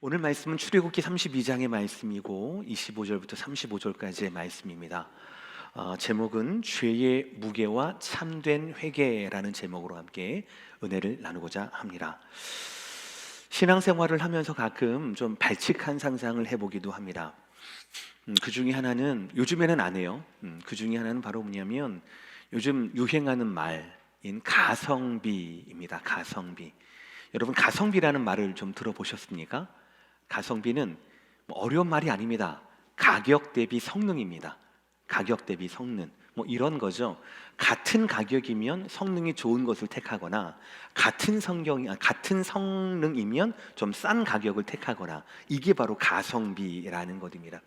오늘 말씀은 출애굽기 32장의 말씀이고 25절부터 35절까지의 말씀입니다. 제목은 죄의 무게와 참된 회개라는 제목으로 함께 은혜를 나누고자 합니다. 신앙생활을 하면서 가끔 좀 발칙한 상상을 해보기도 합니다. 그 중에 하나는, 요즘에는 안 해요. 그 중에 하나는 바로 뭐냐면 요즘 유행하는 말인 가성비입니다. 가성비. 여러분, 가성비라는 말을 좀 들어보셨습니까? 가성비는 어려운 말이 아닙니다. 가격 대비 성능입니다. 가격 대비 성능, 이런 거죠. 같은 가격이면 성능이 좋은 것을 택하거나 같은 성능이면 좀 싼 가격을 택하거나, 이게 바로 가성비라는 것입니다.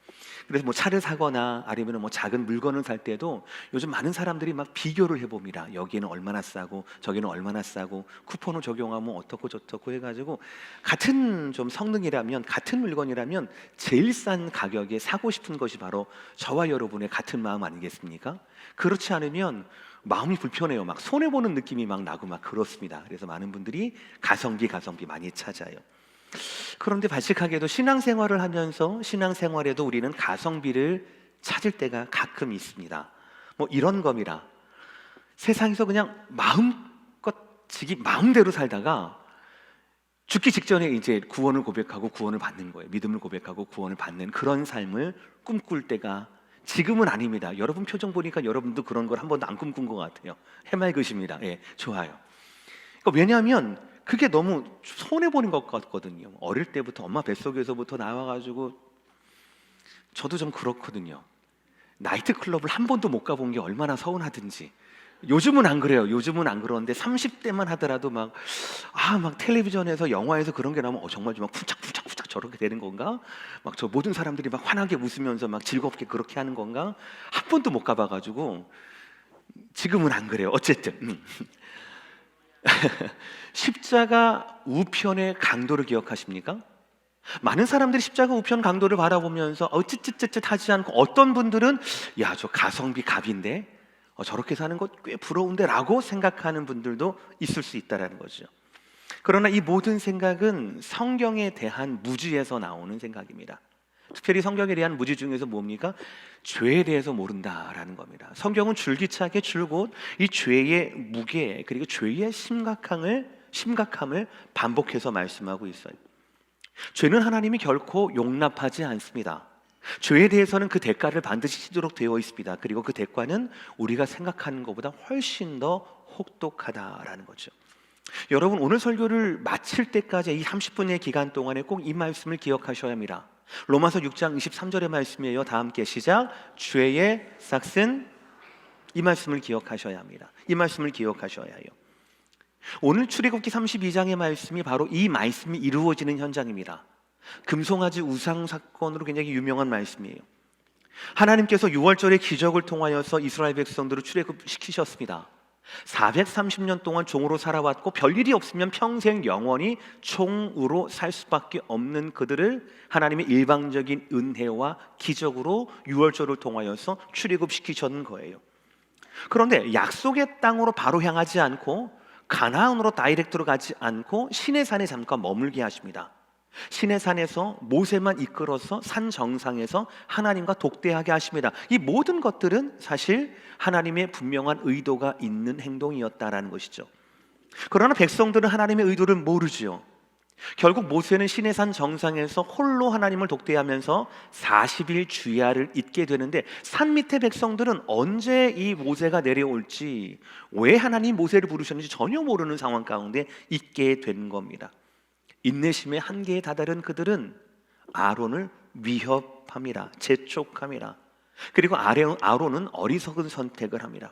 그래서 차를 사거나 아니면 작은 물건을 살 때도 요즘 많은 사람들이 막 비교를 해봅니다. 여기는 얼마나 싸고 저기는 얼마나 싸고 쿠폰을 적용하면 어떻고 저떻고 해가지고 같은 좀 성능이라면, 같은 물건이라면 제일 싼 가격에 사고 싶은 것이 바로 저와 여러분의 같은 마음 아니겠습니까? 그렇지 않으면 마음이 불편해요. 막 손해보는 느낌이 막 나고 막 그렇습니다. 그래서 많은 분들이 가성비 많이 찾아요. 그런데 발칙하게도 신앙생활을 하면서, 신앙생활에도 우리는 가성비를 찾을 때가 가끔 있습니다. 이런 겁니다. 세상에서 그냥 마음껏 지기 마음대로 살다가 죽기 직전에 이제 구원을 고백하고 구원을 받는 거예요. 믿음을 고백하고 구원을 받는 그런 삶을 꿈꿀 때가 지금은 아닙니다. 여러분 표정 보니까 여러분도 그런 걸 한 번도 안 꿈꾼 것 같아요. 해맑으십니다. 예, 좋아요. 왜냐하면 그게 너무 손해보는 것 같거든요. 어릴 때부터 엄마 뱃속에서부터 나와가지고, 저도 좀 그렇거든요. 나이트클럽을 한 번도 못 가본 게 얼마나 서운하든지. 요즘은 안 그래요. 요즘은 안 그러는데 30대만 하더라도 막 텔레비전에서, 영화에서 그런 게 나오면 정말 좀 쿵짝쿵짝쿵짝 저렇게 되는 건가? 막 저 모든 사람들이 막 환하게 웃으면서 막 즐겁게 그렇게 하는 건가? 한 번도 못 가봐가지고 지금은 안 그래요. 어쨌든 십자가 우편의 강도를 기억하십니까? 많은 사람들이 십자가 우편 강도를 바라보면서 찌릿찌릿 하지 않고, 어떤 분들은 야, 저 가성비 갑인데 저렇게 사는 것 꽤 부러운데 라고 생각하는 분들도 있을 수 있다는 거죠. 그러나 이 모든 생각은 성경에 대한 무지에서 나오는 생각입니다. 특별히 성경에 대한 무지 중에서 뭡니까? 죄에 대해서 모른다라는 겁니다. 성경은 줄기차게 줄곧 이 죄의 무게, 그리고 죄의 심각함을 반복해서 말씀하고 있어요. 죄는 하나님이 결코 용납하지 않습니다. 죄에 대해서는 그 대가를 반드시 치도록 되어 있습니다. 그리고 그 대가는 우리가 생각하는 것보다 훨씬 더 혹독하다라는 거죠. 여러분, 오늘 설교를 마칠 때까지 이 30분의 기간 동안에 꼭 이 말씀을 기억하셔야 합니다. 로마서 6장 23절의 말씀이에요. 다 함께 시작. 죄의 싹은, 이 말씀을 기억하셔야 합니다. 이 말씀을 기억하셔야 해요. 오늘 출애굽기 32장의 말씀이 바로 이 말씀이 이루어지는 현장입니다. 금송아지 우상 사건으로 굉장히 유명한 말씀이에요. 하나님께서 6월절의 기적을 통하여서 이스라엘 백성들을 출애굽시키셨습니다. 430년 동안 종으로 살아왔고 별일이 없으면 평생 영원히 종으로 살 수밖에 없는 그들을 하나님의 일방적인 은혜와 기적으로 6월절을 통하여서 출애굽시키셨는 거예요. 그런데 약속의 땅으로 바로 향하지 않고, 가나안으로 다이렉트로 가지 않고 시내산에 잠깐 머물게 하십니다. 시내산에서 모세만 이끌어서 산 정상에서 하나님과 독대하게 하십니다. 이 모든 것들은 사실 하나님의 분명한 의도가 있는 행동이었다라는 것이죠. 그러나 백성들은 하나님의 의도를 모르지요. 결국 모세는 시내산 정상에서 홀로 하나님을 독대하면서 40일 주야를 잇게 되는데, 산 밑에 백성들은 언제 이 모세가 내려올지, 왜 하나님 모세를 부르셨는지 전혀 모르는 상황 가운데 있게 된 겁니다. 인내심의 한계에 다다른 그들은 아론을 위협합니다. 재촉합니다. 그리고 아론은 어리석은 선택을 합니다.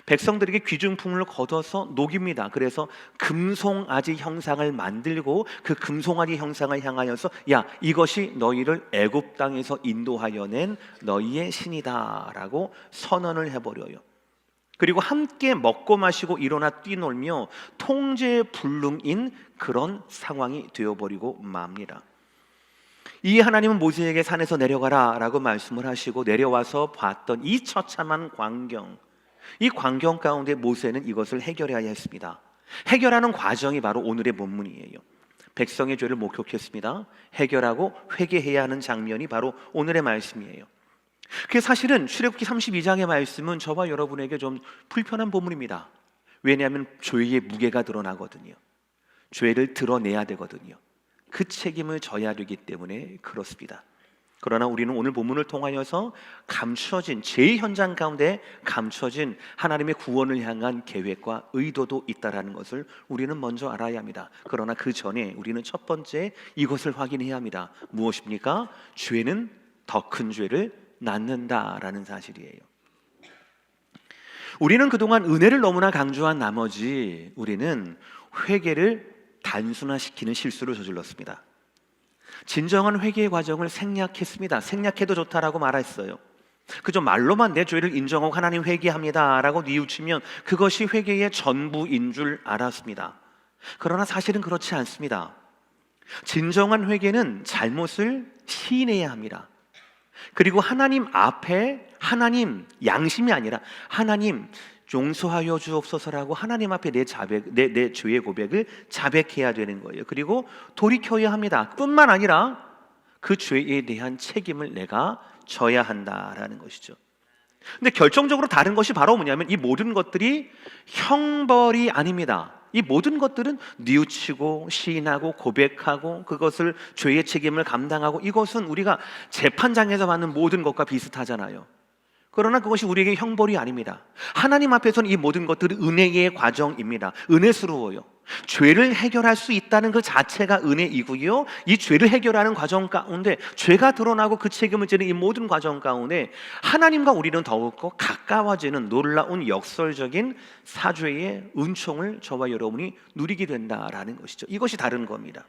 백성들에게 귀중품을 거둬서 녹입니다. 그래서 금송아지 형상을 만들고 그 금송아지 형상을 향하여서, 야, 이것이 너희를 애굽 땅에서 인도하여 낸 너희의 신이다 라고 선언을 해버려요. 그리고 함께 먹고 마시고 일어나 뛰놀며 통제불능인 그런 상황이 되어버리고 맙니다. 이 하나님은 모세에게 산에서 내려가라 라고 말씀을 하시고, 내려와서 봤던 이 처참한 광경, 이 광경 가운데 모세는 이것을 해결해야 했습니다. 해결하는 과정이 바로 오늘의 본문이에요. 백성의 죄를 목격했습니다. 해결하고 회개해야 하는 장면이 바로 오늘의 말씀이에요. 그게 사실은 출애굽기 32장의 말씀은 저와 여러분에게 좀 불편한 본문입니다. 왜냐하면 죄의 무게가 드러나거든요. 죄를 드러내야 되거든요. 그 책임을 져야 되기 때문에 그렇습니다. 그러나 우리는 오늘 본문을 통하여서 감추어진 죄의 현장 가운데 감추어진 하나님의 구원을 향한 계획과 의도도 있다라는 것을 우리는 먼저 알아야 합니다. 그러나 그 전에 우리는 첫 번째 이것을 확인해야 합니다. 무엇입니까? 죄는 더 큰 죄를 낳는다라는 사실이에요. 우리는 그동안 은혜를 너무나 강조한 나머지 우리는 회개를 단순화시키는 실수를 저질렀습니다. 진정한 회개의 과정을 생략했습니다. 생략해도 좋다라고 말했어요. 그저 말로만 내 죄를 인정하고 하나님 회개합니다 라고 뉘우치면 그것이 회개의 전부인 줄 알았습니다. 그러나 사실은 그렇지 않습니다. 진정한 회개는 잘못을 시인해야 합니다. 그리고 하나님 앞에 하나님 양심이 아니라 하나님 용서하여 주옵소서라고 하나님 앞에 내 죄의 고백을 자백해야 되는 거예요. 그리고 돌이켜야 합니다. 뿐만 아니라 그 죄에 대한 책임을 내가 져야 한다라는 것이죠. 근데 결정적으로 다른 것이 바로 뭐냐면 이 모든 것들이 형벌이 아닙니다. 이 모든 것들은 뉘우치고 시인하고 고백하고 그것을 죄의 책임을 감당하고 이것은 우리가 재판장에서 받는 모든 것과 비슷하잖아요. 그러나 그것이 우리에게 형벌이 아닙니다. 하나님 앞에서는 이 모든 것들은 은혜의 과정입니다. 은혜스러워요. 죄를 해결할 수 있다는 그 자체가 은혜이고요. 이 죄를 해결하는 과정 가운데 죄가 드러나고 그 책임을 지는 이 모든 과정 가운데 하나님과 우리는 더욱더 가까워지는 놀라운 역설적인 사죄의 은총을 저와 여러분이 누리게 된다라는 것이죠. 이것이 다른 겁니다.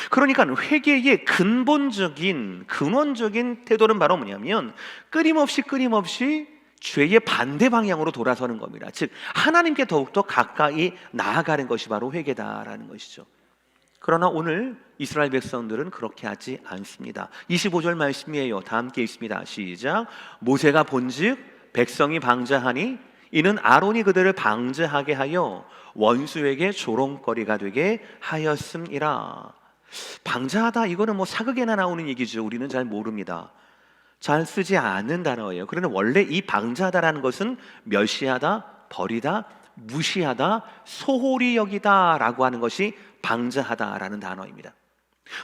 그러니까 회개의 근본적인 근원적인 태도는 바로 뭐냐면 끊임없이 죄의 반대 방향으로 돌아서는 겁니다. 즉 하나님께 더욱더 가까이 나아가는 것이 바로 회개다라는 것이죠. 그러나 오늘 이스라엘 백성들은 그렇게 하지 않습니다. 25절 말씀이에요. 다 함께 읽습니다. 시작. 모세가 본즉 백성이 방자하니 이는 아론이 그들을 방자하게 하여 원수에게 조롱거리가 되게 하였음이라. 방자하다 이거는 뭐 사극에나 나오는 얘기죠. 우리는 잘 모릅니다. 잘 쓰지 않는 단어예요. 그러나 원래 이 방자하다라는 것은 멸시하다, 버리다, 무시하다, 소홀히 여기다 라고 하는 것이 방자하다라는 단어입니다.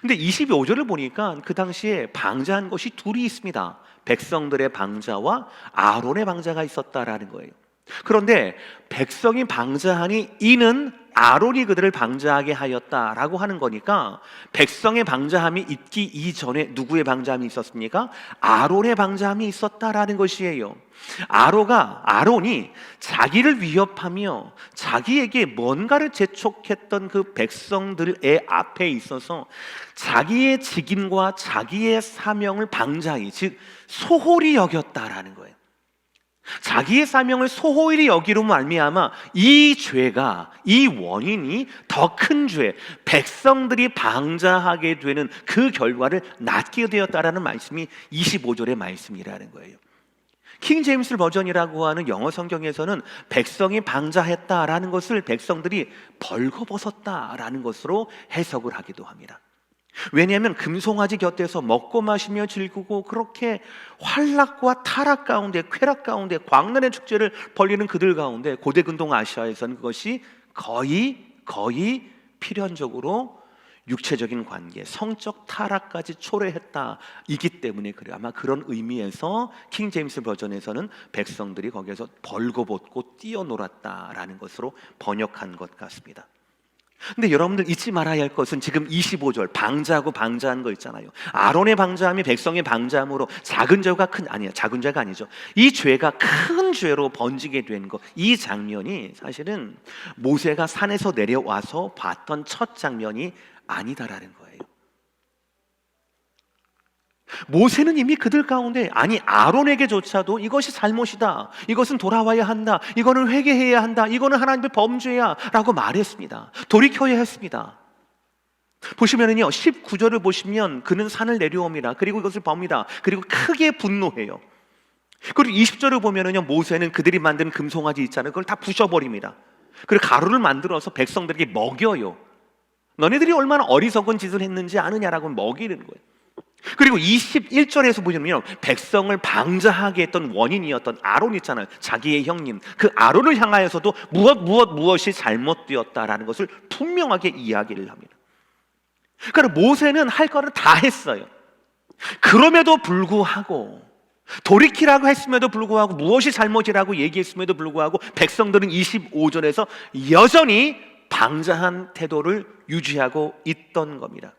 근데 25절을 보니까 그 당시에 방자한 것이 둘이 있습니다. 백성들의 방자와 아론의 방자가 있었다라는 거예요. 그런데 백성이 방자하니 이는 아론이 그들을 방자하게 하였다라고 하는 거니까 백성의 방자함이 있기 이전에 누구의 방자함이 있었습니까? 아론의 방자함이 있었다라는 것이에요. 아론이 자기를 위협하며 자기에게 뭔가를 재촉했던 그 백성들의 앞에 있어서 자기의 직임과 자기의 사명을 방자히 즉 소홀히 여겼다라는 거예요. 자기의 사명을 소홀히 여기로 말미암아 이 죄가 이 원인이 더 큰 죄, 백성들이 방자하게 되는 그 결과를 낳게 되었다라는 말씀이 25절의 말씀이라는 거예요. 킹 제임스 버전이라고 하는 영어 성경에서는 백성이 방자했다라는 것을 백성들이 벌거벗었다라는 것으로 해석을 하기도 합니다. 왜냐하면 금송아지 곁에서 먹고 마시며 즐기고 그렇게 환락과 타락 가운데 쾌락 가운데 광란의 축제를 벌리는 그들 가운데 고대 근동 아시아에서는 그것이 거의 필연적으로 육체적인 관계, 성적 타락까지 초래했다 이기 때문에 그래요. 아마 그런 의미에서 킹 제임스 버전에서는 백성들이 거기에서 벌거벗고 뛰어놀았다라는 것으로 번역한 것 같습니다. 근데 여러분들 잊지 말아야 할 것은 지금 25절 방자하고 방자한 거 있잖아요. 아론의 방자함이 백성의 방자함으로 작은 죄가 작은 죄가 아니죠. 이 죄가 큰 죄로 번지게 된 거, 이 장면이 사실은 모세가 산에서 내려와서 봤던 첫 장면이 아니다라는 거예요. 모세는 이미 그들 가운데 아론에게조차도 이것이 잘못이다, 이것은 돌아와야 한다, 이거는 회개해야 한다, 이거는 하나님의 범죄야 라고 말했습니다. 돌이켜야 했습니다. 보시면은요 19절을 보시면 그는 산을 내려옵니다. 그리고 이것을 봅니다. 그리고 크게 분노해요. 그리고 20절을 보면은요 모세는 그들이 만든 금송아지 있잖아요, 그걸 다 부셔버립니다. 그리고 가루를 만들어서 백성들에게 먹여요. 너네들이 얼마나 어리석은 짓을 했는지 아느냐라고 먹이는 거예요. 그리고 21절에서 보시면요, 백성을 방자하게 했던 원인이었던 아론 있잖아요. 자기의 형님, 그 아론을 향하여서도 무엇이 잘못되었다라는 것을 분명하게 이야기를 합니다. 그러니까 모세는 할 거를 다 했어요. 그럼에도 불구하고, 돌이키라고 했음에도 불구하고, 무엇이 잘못이라고 얘기했음에도 불구하고 백성들은 25절에서 여전히 방자한 태도를 유지하고 있던 겁니다.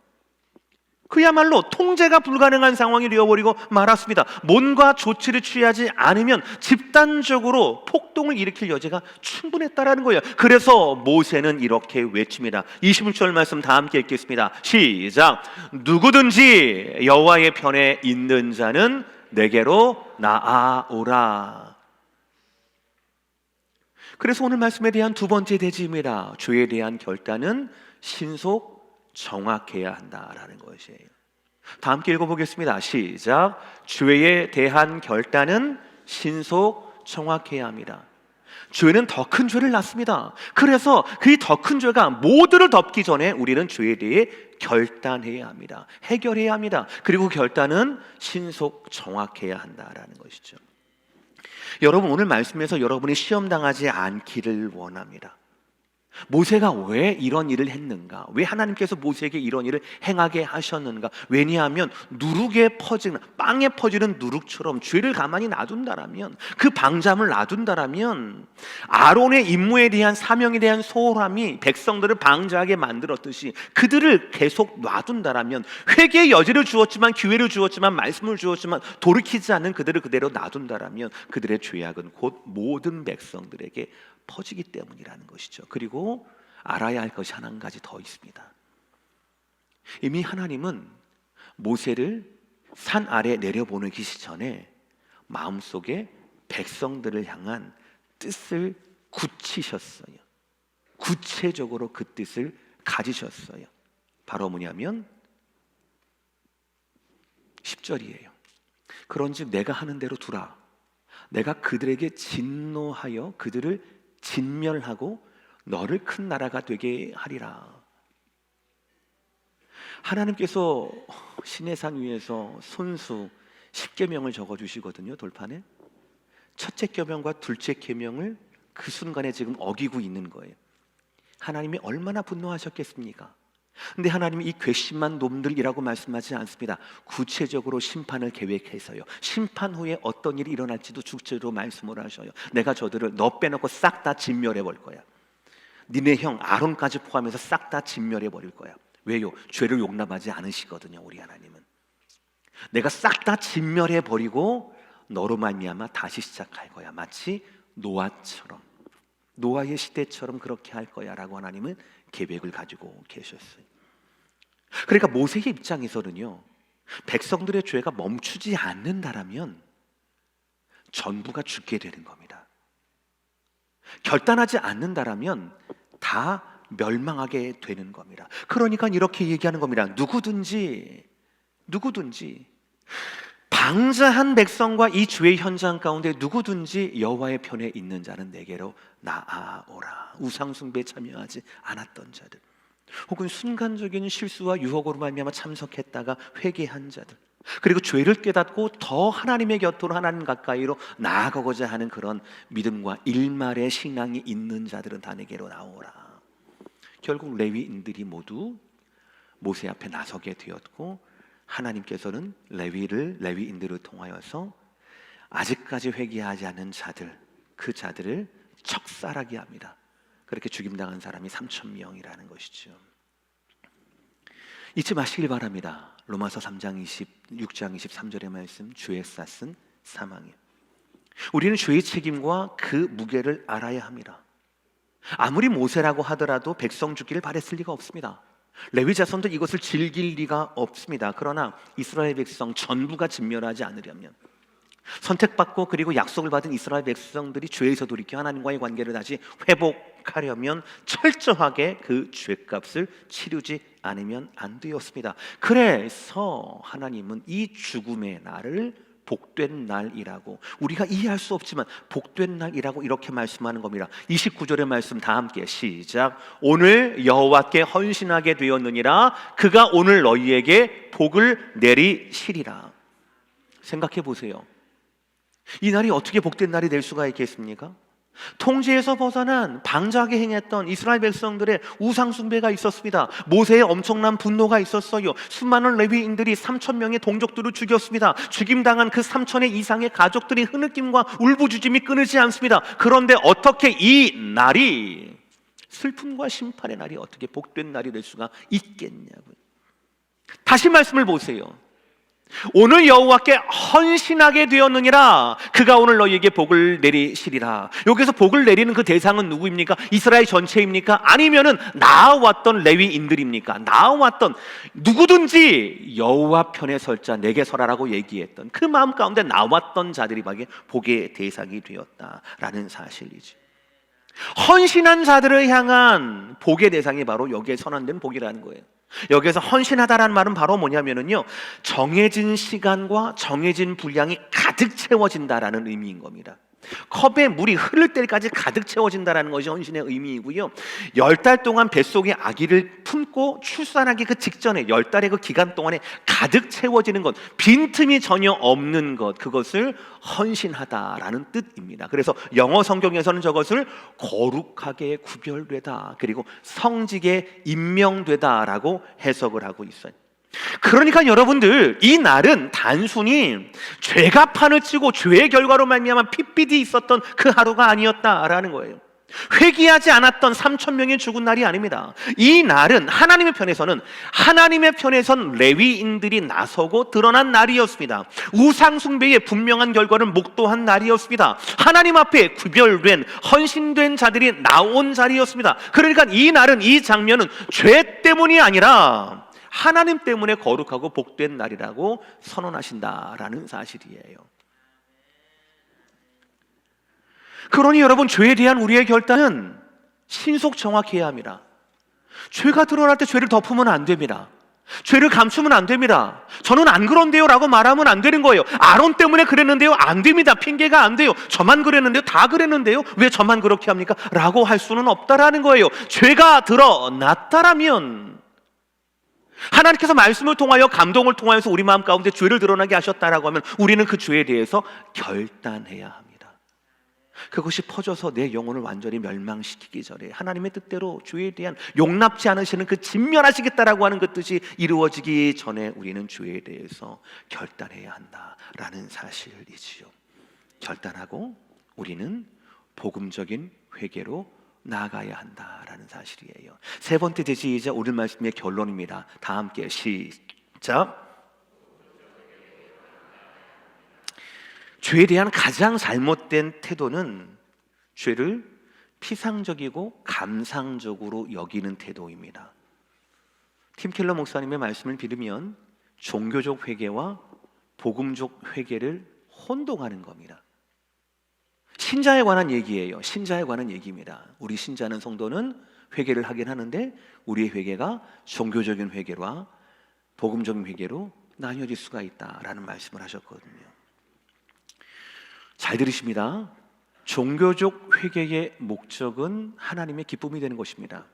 그야말로 통제가 불가능한 상황이 되어버리고 말았습니다. 뭔가 조치를 취하지 않으면 집단적으로 폭동을 일으킬 여지가 충분했다라는 거예요. 그래서 모세는 이렇게 외칩니다. 26절 말씀 다 함께 읽겠습니다. 시작. 누구든지 여호와의 편에 있는 자는 내게로 나아오라. 그래서 오늘 말씀에 대한 두 번째 대지입니다. 죄에 대한 결단은 신속 정확해야 한다라는 것이에요. 다 함께 읽어보겠습니다. 시작. 죄에 대한 결단은 신속 정확해야 합니다. 죄는 더 큰 죄를 낳습니다. 그래서 그 더 큰 죄가 모두를 덮기 전에 우리는 죄에 대해 결단해야 합니다. 해결해야 합니다. 그리고 결단은 신속 정확해야 한다라는 것이죠. 여러분, 오늘 말씀에서 여러분이 시험당하지 않기를 원합니다. 모세가 왜 이런 일을 했는가? 왜 하나님께서 모세에게 이런 일을 행하게 하셨는가? 왜냐하면 누룩에 퍼지는, 빵에 퍼지는 누룩처럼 죄를 가만히 놔둔다라면, 그 방잠을 놔둔다라면 아론의 임무에 대한, 사명에 대한 소홀함이 백성들을 방자하게 만들었듯이 그들을 계속 놔둔다라면, 회개의 여지를 주었지만, 기회를 주었지만, 말씀을 주었지만 돌이키지 않는 그들을 그대로 놔둔다라면 그들의 죄악은 곧 모든 백성들에게 퍼지기 때문이라는 것이죠. 그리고 알아야 할 것이 한 가지 더 있습니다. 이미 하나님은 모세를 산 아래 내려보내기 전에 마음속에 백성들을 향한 뜻을 굳히셨어요. 구체적으로 그 뜻을 가지셨어요. 바로 뭐냐면 10절이에요. 그런즉 내가 하는 대로 두라. 내가 그들에게 진노하여 그들을 진멸하고 너를 큰 나라가 되게 하리라. 하나님께서 시내산 위에서 손수 10계명을 적어주시거든요. 돌판에 첫째 계명과 둘째 계명을 그 순간에 지금 어기고 있는 거예요. 하나님이 얼마나 분노하셨겠습니까? 근데 하나님이 이 괘씸한 놈들이라고 말씀하지 않습니다. 구체적으로 심판을 계획해서요, 심판 후에 어떤 일이 일어날지도 구체적으로 말씀을 하셔요. 내가 저들을 너 빼놓고 싹 다 진멸해 버릴 거야. 니네 형 아론까지 포함해서 싹 다 진멸해 버릴 거야. 왜요? 죄를 용납하지 않으시거든요. 우리 하나님은 내가 싹 다 진멸해 버리고 너로 말미암아 다시 시작할 거야. 마치 노아처럼, 노아의 시대처럼 그렇게 할 거야 라고 하나님은 계획을 가지고 계셨어요. 그러니까 모세의 입장에서는요, 백성들의 죄가 멈추지 않는다라면 전부가 죽게 되는 겁니다. 결단하지 않는다라면 다 멸망하게 되는 겁니다. 그러니까 이렇게 얘기하는 겁니다. 누구든지 방자한 백성과 이 죄의 현장 가운데 누구든지 여호와의 편에 있는 자는 내게로 나아오라. 우상 숭배에 참여하지 않았던 자들, 혹은 순간적인 실수와 유혹으로 말미암아 참석했다가 회개한 자들, 그리고 죄를 깨닫고 더 하나님의 곁으로, 하나님 가까이로 나아가고자 하는 그런 믿음과 일말의 신앙이 있는 자들은 다 내게로 나오라. 결국 레위인들이 모두 모세 앞에 나서게 되었고, 하나님께서는 레위인들을 통하여서 아직까지 회개하지 않은 자들, 그 자들을 척살하게 합니다. 그렇게 죽임당한 사람이 3,000명이라는 것이죠. 잊지 마시길 바랍니다. 로마서 6장 23절의 말씀, 죄의 싹은 사망이에요. 우리는 죄의 책임과 그 무게를 알아야 합니다. 아무리 모세라고 하더라도 백성 죽기를 바랬을 리가 없습니다. 레위 자손도 이것을 즐길 리가 없습니다. 그러나 이스라엘 백성 전부가 진멸하지 않으려면, 선택받고 그리고 약속을 받은 이스라엘 백성들이 죄에서 돌이켜 하나님과의 관계를 다시 회복하려면 철저하게 그 죄값을 치르지 않으면 안 되었습니다. 그래서 하나님은 이 죽음의 날을 복된 날이라고, 우리가 이해할 수 없지만 복된 날이라고 이렇게 말씀하는 겁니다. 29절의 말씀 다 함께 시작. 오늘 여호와께 헌신하게 되었느니라. 그가 오늘 너희에게 복을 내리시리라. 생각해 보세요. 이 날이 어떻게 복된 날이 될 수가 있겠습니까? 통제에서 벗어난 방자하게 행했던 이스라엘 백성들의 우상 숭배가 있었습니다. 모세의 엄청난 분노가 있었어요. 수많은 레위인들이 3,000명의 동족들을 죽였습니다. 죽임당한 그 3,000의 이상의 가족들이 흐느낌과 울부짖음이 끊이지 않습니다. 그런데 어떻게 이 날이, 슬픔과 심판의 날이 어떻게 복된 날이 될 수가 있겠냐고요. 다시 말씀을 보세요. 오늘 여호와께 헌신하게 되었느니라. 그가 오늘 너희에게 복을 내리시리라. 여기서 복을 내리는 그 대상은 누구입니까? 이스라엘 전체입니까? 아니면은 나아왔던 레위인들입니까? 나아왔던 누구든지 여호와 편에 설자 내게 설하라고 얘기했던 그 마음 가운데 나왔던 자들이 복의 대상이 되었다라는 사실이죠. 헌신한 자들을 향한 복의 대상이 바로 여기에 선언된 복이라는 거예요. 여기에서 헌신하다라는 말은 바로 뭐냐면요, 정해진 시간과 정해진 분량이 가득 채워진다라는 의미인 겁니다. 컵에 물이 흐를 때까지 가득 채워진다라는 것이 헌신의 의미이고요, 10달 동안 뱃속에 아기를 품고 출산하기 그 직전에 10달의 그 기간 동안에 가득 채워지는 것, 빈틈이 전혀 없는 것, 그것을 헌신하다라는 뜻입니다. 그래서 영어 성경에서는 저것을 거룩하게 구별되다, 그리고 성직에 임명되다라고 해석을 하고 있어요. 그러니까 여러분들, 이 날은 단순히 죄가 판을 치고 죄의 결과로 말미암아 핏빛이 있었던 그 하루가 아니었다라는 거예요. 회개하지 않았던 3,000명이 죽은 날이 아닙니다. 이 날은 하나님의 편에선 레위인들이 나서고 드러난 날이었습니다. 우상 숭배의 분명한 결과를 목도한 날이었습니다. 하나님 앞에 구별된 헌신된 자들이 나온 자리였습니다. 그러니까 이 날은, 이 장면은 죄 때문이 아니라 하나님 때문에 거룩하고 복된 날이라고 선언하신다라는 사실이에요. 그러니 여러분, 죄에 대한 우리의 결단은 신속 정확해야 합니다. 죄가 드러날 때 죄를 덮으면 안 됩니다. 죄를 감추면 안 됩니다. 저는 안 그런데요 라고 말하면 안 되는 거예요. 아론 때문에 그랬는데요, 안 됩니다. 핑계가 안 돼요. 저만 그랬는데요, 다 그랬는데요, 왜 저만 그렇게 합니까? 라고 할 수는 없다라는 거예요. 죄가 드러났다라면, 하나님께서 말씀을 통하여, 감동을 통하여서 우리 마음 가운데 죄를 드러나게 하셨다라고 하면 우리는 그 죄에 대해서 결단해야 합니다. 그것이 퍼져서 내 영혼을 완전히 멸망시키기 전에 하나님의 뜻대로 죄에 대한 용납지 않으시는 그 진멸하시겠다라고 하는 그 뜻이 이루어지기 전에 우리는 죄에 대해서 결단해야 한다라는 사실이지요. 결단하고 우리는 복음적인 회개로 나아가야 한다라는 사실이에요. 세 번째 제시이자 오늘 말씀의 결론입니다. 다 함께 시작. 죄에 대한 가장 잘못된 태도는 죄를 피상적이고 감상적으로 여기는 태도입니다. 팀 켈러 목사님의 말씀을 빌으면 종교적 회개와 복음적 회개를 혼동하는 겁니다. 신자에 관한 얘기예요. 신자에 관한 얘기입니다. 우리 신자는, 성도는 회개를 하긴 하는데 우리의 회개가 종교적인 회개와 복음적인 회개로 나뉘어질 수가 있다라는 말씀을 하셨거든요. 잘 들으십니다. 종교적 회개의 목적은 하나님의 기쁨이 되는 것입니다.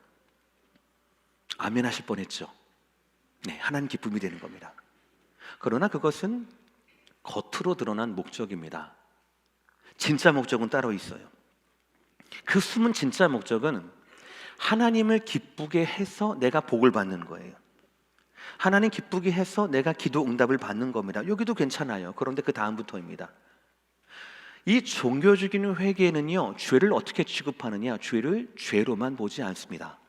아멘 하실 뻔했죠. 네, 하나님 기쁨이 되는 겁니다. 그러나 그것은 겉으로 드러난 목적입니다. 진짜 목적은 따로 있어요. 그 숨은 진짜 목적은 하나님을 기쁘게 해서 내가 복을 받는 거예요. 하나님 기쁘게 해서 내가 기도 응답을 받는 겁니다. 여기도 괜찮아요. 그런데 그 다음부터입니다. 이 종교적인 회개는요, 죄를 어떻게 취급하느냐, 죄를 죄로만 보지 않습니다.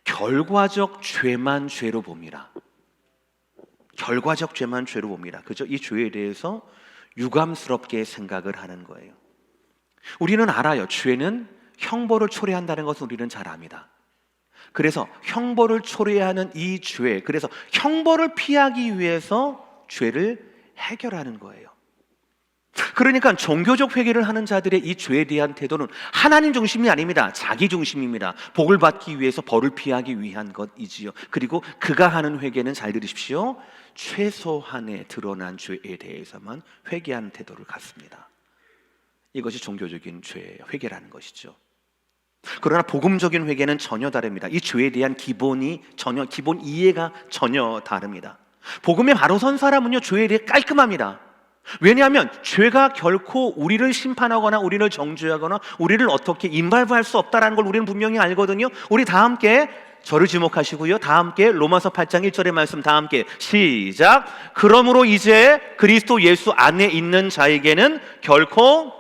결과적 죄만 죄로 봅니다. 결과적 죄만 죄로 봅니다. 그죠? 이 죄에 대해서 유감스럽게 생각을 하는 거예요. 우리는 알아요. 죄는 형벌을 초래한다는 것은 우리는 잘 압니다. 그래서 형벌을 초래하는 이 죄, 그래서 형벌을 피하기 위해서 죄를 해결하는 거예요. 그러니까 종교적 회개를 하는 자들의 이 죄에 대한 태도는 하나님 중심이 아닙니다. 자기 중심입니다. 복을 받기 위해서 벌을 피하기 위한 것이지요. 그리고 그가 하는 회개는, 잘 들으십시오, 최소한의 드러난 죄에 대해서만 회개하는 태도를 갖습니다. 이것이 종교적인 죄의 회개라는 것이죠. 그러나 복음적인 회개는 전혀 다릅니다. 이 죄에 대한 기본 이해가 전혀 다릅니다. 복음에 바로 선 사람은요, 죄에 대해 깔끔합니다. 왜냐하면 죄가 결코 우리를 심판하거나 우리를 정죄하거나 우리를 어떻게 인발부할 수 없다는 걸 우리는 분명히 알거든요. 우리 다 함께 저를 지목하시고요, 다 함께 로마서 8장 1절의 말씀 다 함께 시작. 그러므로 이제 그리스도 예수 안에 있는 자에게는 결코,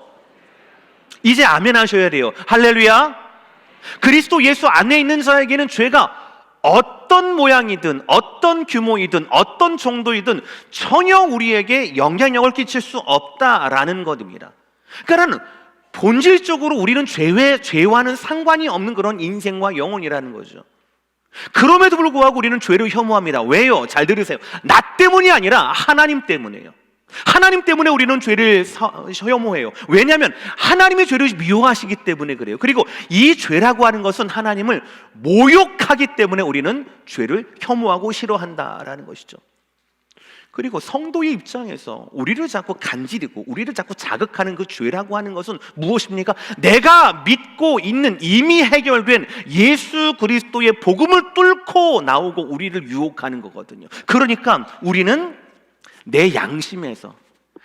이제 아멘 하셔야 돼요. 할렐루야. 그리스도 예수 안에 있는 자에게는 죄가 어떤 모양이든 어떤 규모이든 어떤 정도이든 전혀 우리에게 영향력을 끼칠 수 없다라는 것입니다. 그러니까 본질적으로 우리는 죄와는 상관이 없는 그런 인생과 영혼이라는 거죠. 그럼에도 불구하고 우리는 죄를 혐오합니다. 왜요? 잘 들으세요. 나 때문이 아니라 하나님 때문에요. 하나님 때문에 우리는 죄를 혐오해요. 왜냐하면 하나님의 죄를 미워하시기 때문에 그래요. 그리고 이 죄라고 하는 것은 하나님을 모욕하기 때문에 우리는 죄를 혐오하고 싫어한다라는 것이죠. 그리고 성도의 입장에서 우리를 자꾸 간지르고 우리를 자꾸 자극하는 그 죄라고 하는 것은 무엇입니까? 내가 믿고 있는 이미 해결된 예수 그리스도의 복음을 뚫고 나오고 우리를 유혹하는 거거든요. 그러니까 우리는 내 양심에서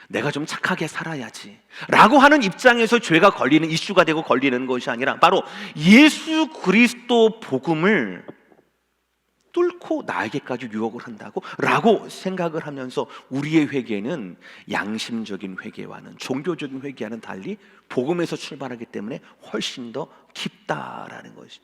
내가 좀 착하게 살아야지 라고 하는 입장에서 죄가 걸리는, 이슈가 되고 걸리는 것이 아니라 바로 예수 그리스도 복음을 뚫고 나에게까지 유혹을 한다고 라고 생각을 하면서 우리의 회개는 양심적인 회개와는, 종교적인 회개와는 달리 복음에서 출발하기 때문에 훨씬 더 깊다라는 것이.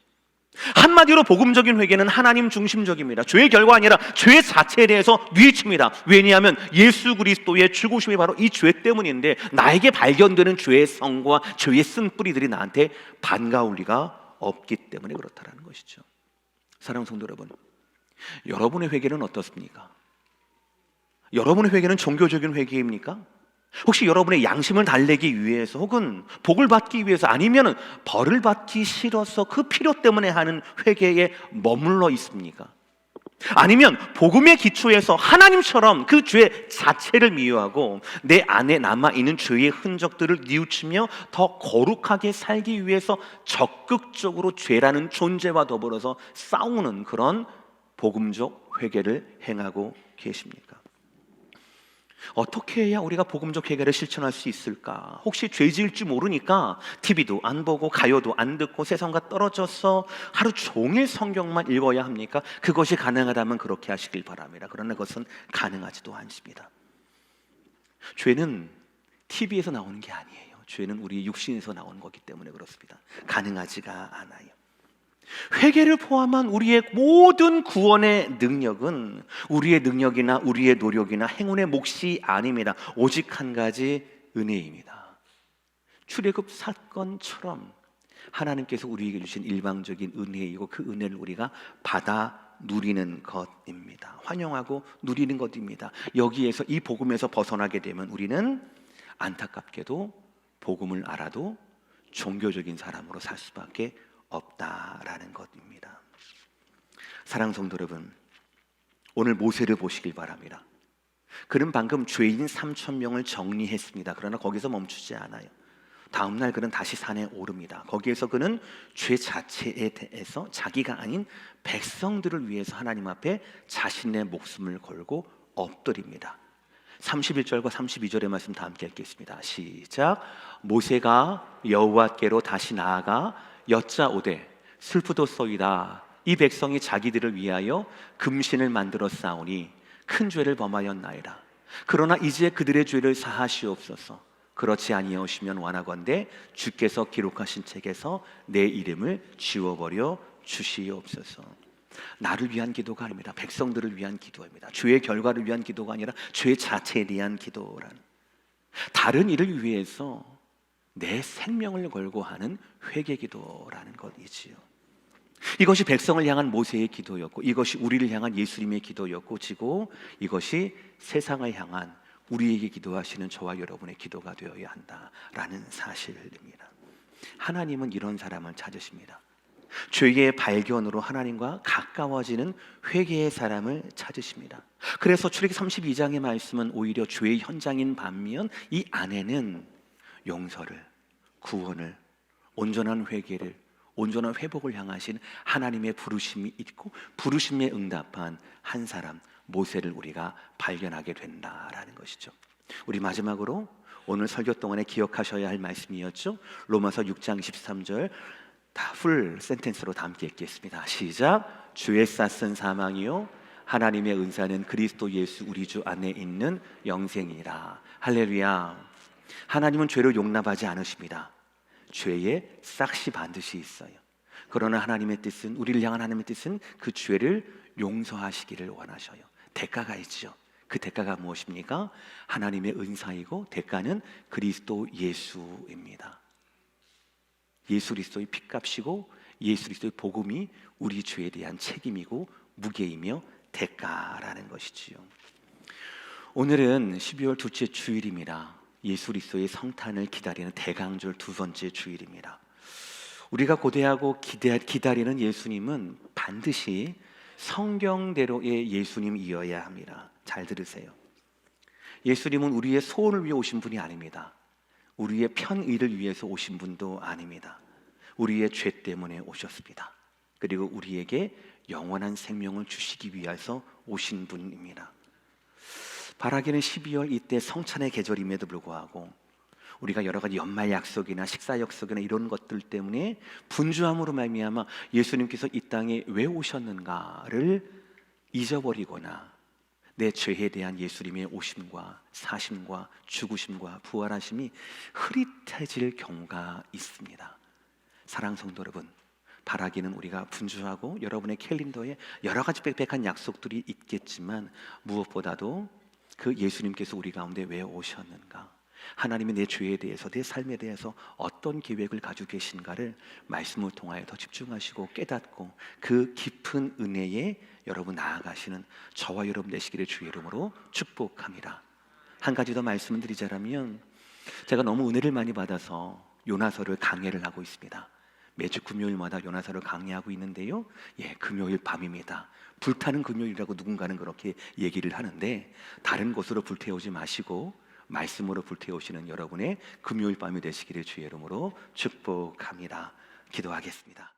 한마디로 복음적인 회개는 하나님 중심적입니다. 죄의 결과 아니라 죄 자체에 대해서 뉘우칩니다. 왜냐하면 예수 그리스도의 죽으심이 바로 이 죄 때문인데 나에게 발견되는 죄의 성과 죄의 쓴뿌리들이 나한테 반가울 리가 없기 때문에 그렇다는 것이죠. 사랑하는 성도 여러분, 여러분의 회개는 어떻습니까? 여러분의 회개는 종교적인 회개입니까? 혹시 여러분의 양심을 달래기 위해서, 혹은 복을 받기 위해서, 아니면 벌을 받기 싫어서 그 필요 때문에 하는 회개에 머물러 있습니까? 아니면 복음의 기초에서 하나님처럼 그 죄 자체를 미워하고 내 안에 남아있는 죄의 흔적들을 뉘우치며 더 거룩하게 살기 위해서 적극적으로 죄라는 존재와 더불어서 싸우는 그런 복음적 회개를 행하고 계십니까? 어떻게 해야 우리가 복음적 회개를 실천할 수 있을까? 혹시 죄 지을 줄 모르니까 TV도 안 보고 가요도 안 듣고 세상과 떨어져서 하루 종일 성경만 읽어야 합니까? 그것이 가능하다면 그렇게 하시길 바랍니다. 그러나 그것은 가능하지도 않습니다. 죄는 TV에서 나오는 게 아니에요. 죄는 우리 육신에서 나오는 거기 때문에 그렇습니다. 가능하지가 않아요. 회개를 포함한 우리의 모든 구원의 능력은 우리의 능력이나 우리의 노력이나 행운의 몫이 아닙니다. 오직 한 가지, 은혜입니다. 출애굽 사건처럼 하나님께서 우리에게 주신 일방적인 은혜이고 그 은혜를 우리가 받아 누리는 것입니다. 환영하고 누리는 것입니다. 여기에서, 이 복음에서 벗어나게 되면 우리는 안타깝게도 복음을 알아도 종교적인 사람으로 살 수밖에 없다라는 것입니다. 사랑하는 성도 여러분, 오늘 모세를 보시길 바랍니다. 그는 방금 죄인 3,000명을 정리했습니다. 그러나 거기서 멈추지 않아요. 다음날 그는 다시 산에 오릅니다. 거기에서 그는 죄 자체에 대해서 자기가 아닌 백성들을 위해서 하나님 앞에 자신의 목숨을 걸고 엎드립니다. 31절과 32절의 말씀 다 함께 읽겠습니다. 시작. 모세가 여호와께로 다시 나아가 여짜오되 슬프도소이다. 이 백성이 자기들을 위하여 금신을 만들어 쌓으니 큰 죄를 범하였나이다. 그러나 이제 그들의 죄를 사하시옵소서. 그렇지 아니하시면 원하건대 주께서 기록하신 책에서 내 이름을 지워버려 주시옵소서. 나를 위한 기도가 아닙니다. 백성들을 위한 기도입니다. 죄의 결과를 위한 기도가 아니라 죄 자체에 대한 기도라는, 다른 일을 위해서 내 생명을 걸고 하는 회개 기도라는 것이지요. 이것이 백성을 향한 모세의 기도였고, 이것이 우리를 향한 예수님의 기도였고, 지고 이것이 세상을 향한 우리에게 기도하시는 저와 여러분의 기도가 되어야 한다라는 사실입니다. 하나님은 이런 사람을 찾으십니다. 죄의 발견으로 하나님과 가까워지는 회개의 사람을 찾으십니다. 그래서 출애굽기 32장의 말씀은 오히려 죄의 현장인 반면 이 안에는 용서를, 구원을, 온전한 회개를, 온전한 회복을 향하신 하나님의 부르심이 있고 부르심에 응답한 한 사람 모세를 우리가 발견하게 된다라는 것이죠. 우리 마지막으로 오늘 설교 동안에 기억하셔야 할 말씀이었죠. 로마서 6장 23절 다 풀 센텐스로 다 함께 읽겠습니다. 시작. 주의 쌌은 사망이요 하나님의 은사는 그리스도 예수 우리 주 안에 있는 영생이라. 할렐루야. 하나님은 죄를 용납하지 않으십니다. 죄의 싹이 반드시 있어요. 그러나 하나님의 뜻은, 우리를 향한 하나님의 뜻은 그 죄를 용서하시기를 원하셔요. 대가가 있죠. 그 대가가 무엇입니까? 하나님의 은사이고 대가는 그리스도 예수입니다. 예수 그리스도의 핏값이고 예수 그리스도의 복음이 우리 죄에 대한 책임이고 무게이며 대가라는 것이지요. 오늘은 12월 둘째 주일입니다. 예수 그리스도의 성탄을 기다리는 대강절 두 번째 주일입니다. 우리가 고대하고 기다리는 예수님은 반드시 성경대로의 예수님이어야 합니다. 잘 들으세요. 예수님은 우리의 소원을 위해 오신 분이 아닙니다. 우리의 편의를 위해서 오신 분도 아닙니다. 우리의 죄 때문에 오셨습니다. 그리고 우리에게 영원한 생명을 주시기 위해서 오신 분입니다. 바라기는 12월 이때 성찬의 계절임에도 불구하고 우리가 여러 가지 연말 약속이나 식사 약속이나 이런 것들 때문에 분주함으로 말미암아 예수님께서 이 땅에 왜 오셨는가를 잊어버리거나 내 죄에 대한 예수님의 오심과 사심과 죽으심과 부활하심이 흐릿해질 경우가 있습니다. 사랑하는 성도 여러분, 바라기는 우리가 분주하고 여러분의 캘린더에 여러 가지 빽빽한 약속들이 있겠지만 무엇보다도 그 예수님께서 우리 가운데 왜 오셨는가, 하나님이 내 죄에 대해서, 내 삶에 대해서 어떤 계획을 가지고 계신가를 말씀을 통하여 더 집중하시고 깨닫고 그 깊은 은혜에 여러분 나아가시는 저와 여러분 되시기를 주의 이름으로 축복합니다. 한 가지 더 말씀을 드리자면, 제가 너무 은혜를 많이 받아서 요나서를 강해를 하고 있습니다. 매주 금요일마다 요나서를 강의하고 있는데요, 금요일 밤입니다. 불타는 금요일이라고 누군가는 그렇게 얘기를 하는데, 다른 곳으로 불태우지 마시고 말씀으로 불태우시는 여러분의 금요일 밤이 되시기를 주의 이름으로 축복합니다. 기도하겠습니다.